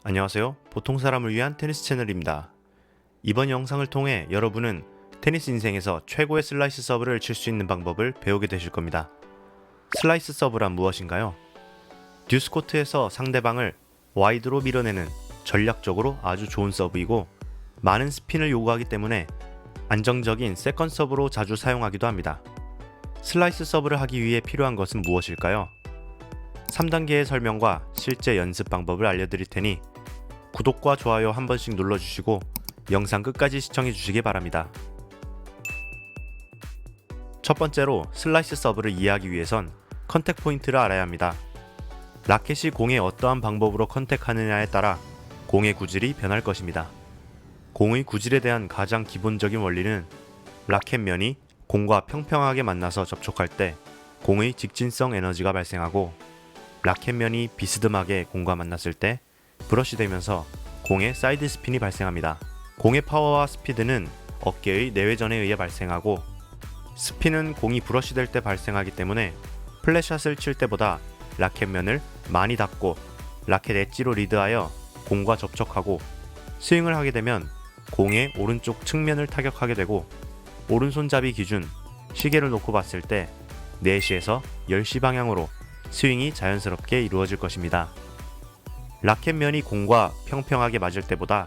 안녕하세요. 보통 사람을 위한 테니스 채널입니다. 이번 영상을 통해 여러분은 테니스 인생에서 최고의 슬라이스 서브를 칠 수 있는 방법을 배우게 되실 겁니다. 슬라이스 서브란 무엇인가요? 듀스 코트에서 상대방을 와이드로 밀어내는 전략적으로 아주 좋은 서브이고 많은 스핀을 요구하기 때문에 안정적인 세컨 서브로 자주 사용하기도 합니다. 슬라이스 서브를 하기 위해 필요한 것은 무엇일까요? 3단계의 설명과 실제 연습 방법을 알려드릴 테니 구독과 좋아요 한 번씩 눌러주시고 영상 끝까지 시청해 주시기 바랍니다. 첫 번째로 슬라이스 서브를 이해하기 위해선 컨택 포인트를 알아야 합니다. 라켓이 공에 어떠한 방법으로 컨택하느냐에 따라 공의 구질이 변할 것입니다. 공의 구질에 대한 가장 기본적인 원리는 라켓면이 공과 평평하게 만나서 접촉할 때 공의 직진성 에너지가 발생하고 라켓면이 비스듬하게 공과 만났을 때 브러쉬 되면서 공의 사이드 스핀이 발생합니다. 공의 파워와 스피드는 어깨의 내외전에 의해 발생하고 스핀은 공이 브러쉬 될 때 발생하기 때문에 플랫샷을 칠 때보다 라켓면을 많이 닫고 라켓 엣지로 리드하여 공과 접촉하고 스윙을 하게 되면 공의 오른쪽 측면을 타격하게 되고 오른손잡이 기준 시계를 놓고 봤을 때 4시에서 10시 방향으로 스윙이 자연스럽게 이루어질 것입니다. 라켓면이 공과 평평하게 맞을 때보다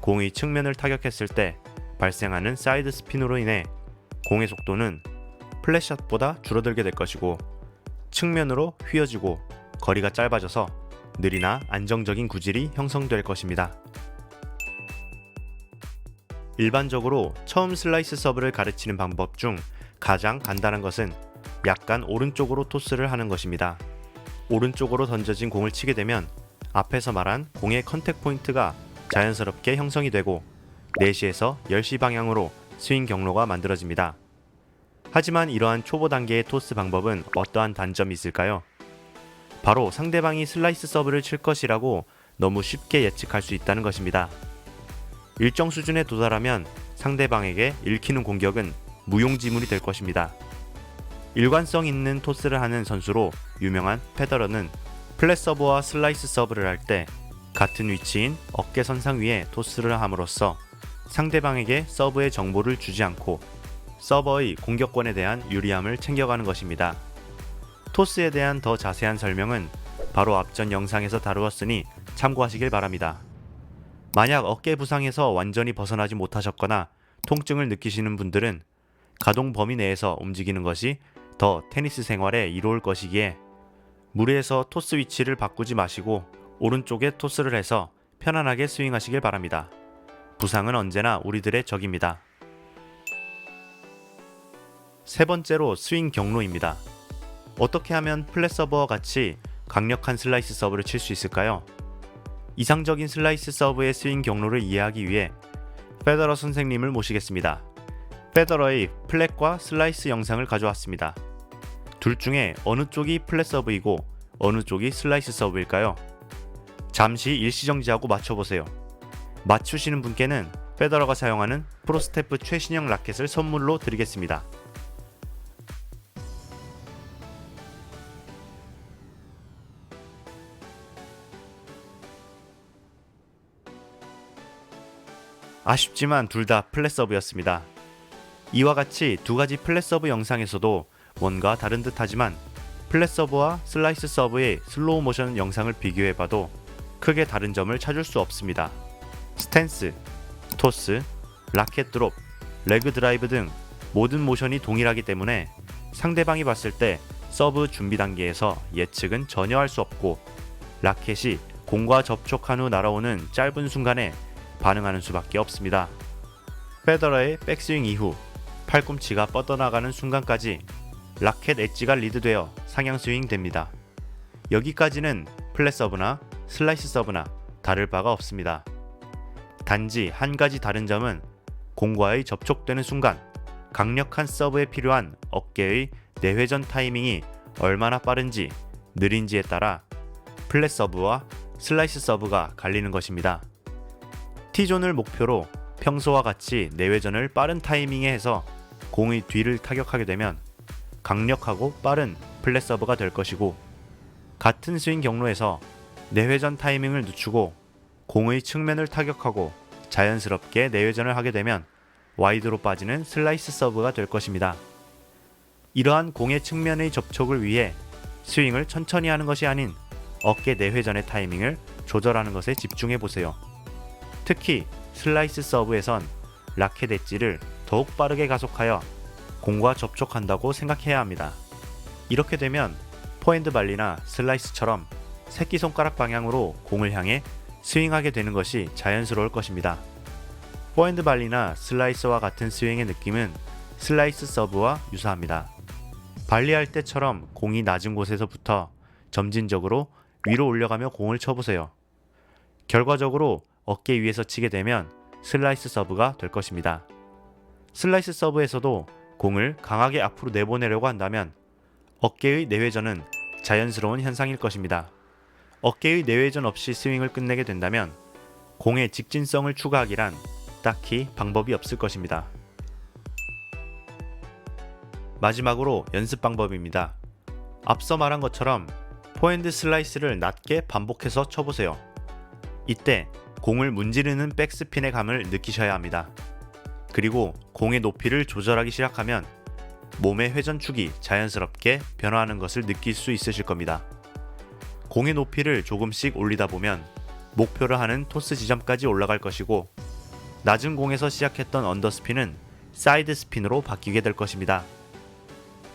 공의 측면을 타격했을 때 발생하는 사이드 스핀으로 인해 공의 속도는 플랫샷보다 줄어들게 될 것이고 측면으로 휘어지고 거리가 짧아져서 느리나 안정적인 구질이 형성될 것입니다. 일반적으로 처음 슬라이스 서브를 가르치는 방법 중 가장 간단한 것은 약간 오른쪽으로 토스를 하는 것입니다. 오른쪽으로 던져진 공을 치게 되면 앞에서 말한 공의 컨택 포인트가 자연스럽게 형성이 되고 4시에서 10시 방향으로 스윙 경로가 만들어집니다. 하지만 이러한 초보 단계의 토스 방법은 어떠한 단점이 있을까요? 바로 상대방이 슬라이스 서브를 칠 것이라고 너무 쉽게 예측할 수 있다는 것입니다. 일정 수준에 도달하면 상대방에게 읽히는 공격은 무용지물이 될 것입니다. 일관성 있는 토스를 하는 선수로 유명한 페더러는 플랫 서브와 슬라이스 서브를 할 때 같은 위치인 어깨 선상 위에 토스를 함으로써 상대방에게 서브의 정보를 주지 않고 서버의 공격권에 대한 유리함을 챙겨가는 것입니다. 토스에 대한 더 자세한 설명은 바로 앞전 영상에서 다루었으니 참고하시길 바랍니다. 만약 어깨 부상에서 완전히 벗어나지 못하셨거나 통증을 느끼시는 분들은 가동 범위 내에서 움직이는 것이 더 테니스 생활에 이로울 것이기에 무리해서 토스 위치를 바꾸지 마시고 오른쪽에 토스를 해서 편안하게 스윙하시길 바랍니다. 부상은 언제나 우리들의 적입니다. 세 번째로 스윙 경로입니다. 어떻게 하면 플랫 서브와 같이 강력한 슬라이스 서브를 칠 수 있을까요? 이상적인 슬라이스 서브의 스윙 경로를 이해하기 위해 페더러 선생님을 모시겠습니다. 페더러의 플랫과 슬라이스 영상을 가져왔습니다. 둘 중에 어느 쪽이 플랫 서브이고 어느 쪽이 슬라이스 서브일까요? 잠시 일시정지하고 맞춰보세요. 맞추시는 분께는 페더러가 사용하는 프로스테프 최신형 라켓을 선물로 드리겠습니다. 아쉽지만 둘 다 플랫 서브였습니다. 이와 같이 두 가지 플랫 서브 영상에서도 뭔가 다른 듯 하지만 플랫 서브와 슬라이스 서브의 슬로우 모션 영상을 비교해봐도 크게 다른 점을 찾을 수 없습니다. 스탠스, 토스, 라켓 드롭, 레그 드라이브 등 모든 모션이 동일하기 때문에 상대방이 봤을 때 서브 준비 단계에서 예측은 전혀 할 수 없고 라켓이 공과 접촉한 후 날아오는 짧은 순간에 반응하는 수밖에 없습니다. 페더러의 백스윙 이후 팔꿈치가 뻗어나가는 순간까지 라켓 엣지가 리드되어 상향 스윙 됩니다. 여기까지는 플랫 서브나 슬라이스 서브나 다를 바가 없습니다. 단지 한 가지 다른 점은 공과의 접촉되는 순간 강력한 서브에 필요한 어깨의 내회전 타이밍이 얼마나 빠른지 느린지에 따라 플랫 서브와 슬라이스 서브가 갈리는 것입니다. T존을 목표로 평소와 같이 내회전을 빠른 타이밍에 해서 공의 뒤를 타격하게 되면 강력하고 빠른 플랫 서브가 될 것이고 같은 스윙 경로에서 내회전 타이밍을 늦추고 공의 측면을 타격하고 자연스럽게 내외전을 하게 되면 와이드로 빠지는 슬라이스 서브가 될 것입니다. 이러한 공의 측면의 접촉을 위해 스윙을 천천히 하는 것이 아닌 어깨 내회전의 타이밍을 조절하는 것에 집중해 보세요. 특히 슬라이스 서브에선 라켓 엣지를 더욱 빠르게 가속하여 공과 접촉한다고 생각해야 합니다. 이렇게 되면 포핸드 발리나 슬라이스처럼 새끼손가락 방향으로 공을 향해 스윙하게 되는 것이 자연스러울 것입니다. 포핸드 발리나 슬라이스와 같은 스윙의 느낌은 슬라이스 서브와 유사합니다. 발리할 때처럼 공이 낮은 곳에서부터 점진적으로 위로 올려가며 공을 쳐보세요. 결과적으로 어깨 위에서 치게 되면 슬라이스 서브가 될 것입니다. 슬라이스 서브에서도 공을 강하게 앞으로 내보내려고 한다면 어깨의 내회전은 자연스러운 현상일 것입니다. 어깨의 내회전 없이 스윙을 끝내게 된다면 공의 직진성을 추가하기란 딱히 방법이 없을 것입니다. 마지막으로 연습 방법입니다. 앞서 말한 것처럼 포핸드 슬라이스를 낮게 반복해서 쳐보세요. 이때 공을 문지르는 백스핀의 감을 느끼셔야 합니다. 그리고 공의 높이를 조절하기 시작하면 몸의 회전축이 자연스럽게 변화하는 것을 느낄 수 있으실 겁니다. 공의 높이를 조금씩 올리다 보면 목표로 하는 토스 지점까지 올라갈 것이고 낮은 공에서 시작했던 언더스핀은 사이드 스핀으로 바뀌게 될 것입니다.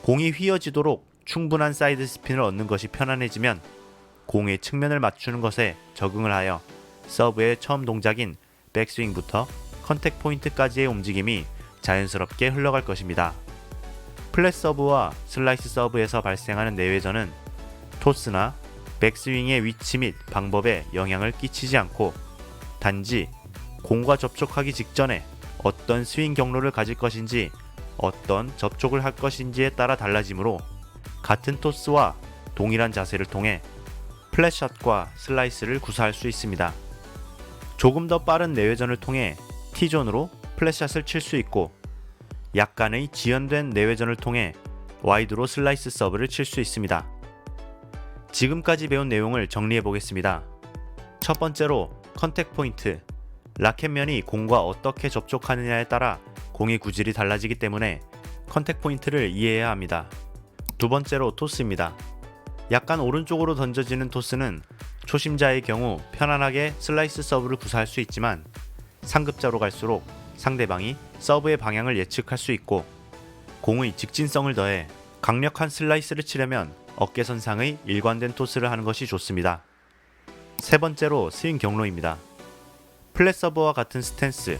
공이 휘어지도록 충분한 사이드 스핀을 얻는 것이 편안해지면 공의 측면을 맞추는 것에 적응을 하여 서브의 처음 동작인 백스윙부터 컨택 포인트까지의 움직임이 자연스럽게 흘러갈 것입니다. 플랫 서브와 슬라이스 서브에서 발생하는 내외전은 토스나 백스윙의 위치 및 방법에 영향을 끼치지 않고 단지 공과 접촉하기 직전에 어떤 스윙 경로를 가질 것인지 어떤 접촉을 할 것인지에 따라 달라지므로 같은 토스와 동일한 자세를 통해 플랫샷과 슬라이스를 구사할 수 있습니다. 조금 더 빠른 내외전을 통해 T존으로 플랫샷을 칠 수 있고 약간의 지연된 내외전을 통해 와이드로 슬라이스 서브를 칠 수 있습니다. 지금까지 배운 내용을 정리해 보겠습니다. 첫 번째로 컨택 포인트, 라켓면이 공과 어떻게 접촉하느냐에 따라 공의 구질이 달라지기 때문에 컨택 포인트를 이해해야 합니다. 두 번째로 토스입니다. 약간 오른쪽으로 던져지는 토스는 초심자의 경우 편안하게 슬라이스 서브를 구사할 수 있지만 상급자로 갈수록 상대방이 서브의 방향을 예측할 수 있고 공의 직진성을 더해 강력한 슬라이스를 치려면 어깨선상의 일관된 토스를 하는 것이 좋습니다. 세 번째로 스윙 경로입니다. 플랫 서브와 같은 스탠스,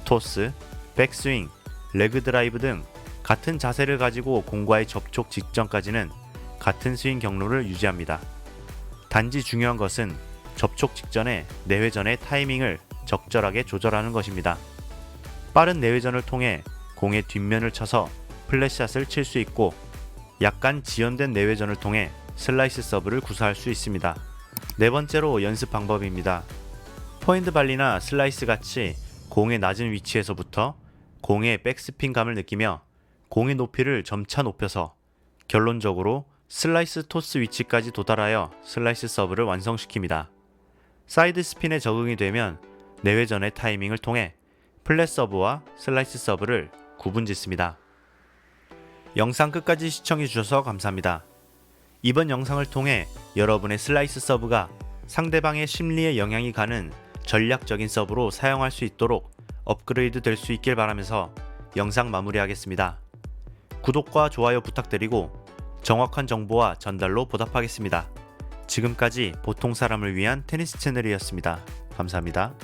토스, 백스윙, 레그 드라이브 등 같은 자세를 가지고 공과의 접촉 직전까지는 같은 스윙 경로를 유지합니다. 단지 중요한 것은 접촉 직전에 내회전의 타이밍을 적절하게 조절하는 것입니다. 빠른 내회전을 통해 공의 뒷면을 쳐서 플랫샷을 칠 수 있고 약간 지연된 내회전을 통해 슬라이스 서브를 구사할 수 있습니다. 네 번째로 연습 방법입니다. 포핸드 발리나 슬라이스 같이 공의 낮은 위치에서부터 공의 백스핀 감을 느끼며 공의 높이를 점차 높여서 결론적으로 슬라이스 토스 위치까지 도달하여 슬라이스 서브를 완성시킵니다. 사이드 스핀에 적응이 되면 내회전의 타이밍을 통해 플랫 서브와 슬라이스 서브를 구분짓습니다. 영상 끝까지 시청해 주셔서 감사합니다. 이번 영상을 통해 여러분의 슬라이스 서브가 상대방의 심리에 영향이 가는 전략적인 서브로 사용할 수 있도록 업그레이드 될 수 있길 바라면서 영상 마무리하겠습니다. 구독과 좋아요 부탁드리고 정확한 정보와 전달로 보답하겠습니다. 지금까지 보통 사람을 위한 테니스 채널이었습니다. 감사합니다.